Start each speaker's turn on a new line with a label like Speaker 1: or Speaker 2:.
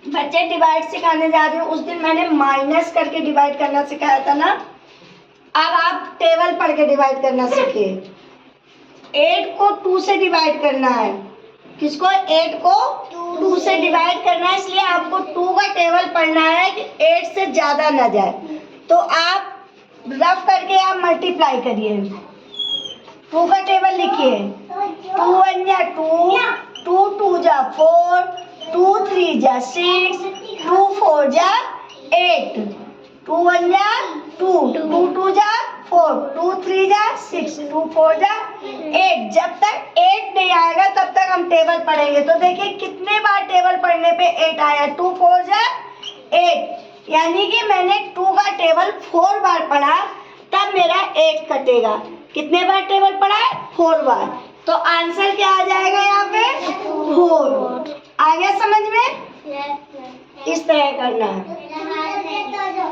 Speaker 1: बच्चे डिवाइड सिखाने जा रही हूँ। उस दिन मैंने माइनस करके डिवाइड करना सिखाया था ना, अब आप टेबल पढ़ के डिवाइड करना सीखिए। 8 को 2 से डिवाइड करना है। किसको? 8 को 2 से डिवाइड करना है, इसलिए आपको 2 का टेबल पढ़ना है कि 8 से ज़्यादा ना जाए। तो आप रफ करके आप मल्टीप्लाई करिए। 2 का टेबल लिखिए। 2 1 जा 2, 2 2 जा 4, 2 3 जा 6, 2 4 जा 8, 2 1 जा 2, 2 2 जा 4, 2 3 जा 6, 2 4 जा 8। जब तक 8 नहीं आएगा तब तक हम टेबल पढ़ेंगे। तो देखिए कितने बार टेबल पढ़ने पे 8 आया। 2 4 जा 8, यानी कि मैंने 2 का टेबल 4 बार पढ़ा, तब मेरा 8 कटेगा। कितने बार टेबल पढ़ा है? 4 बार। तो आंसर क्या आ जाएगा यहाँ पे? 4। आ गया समझ में? इस तरह करना है।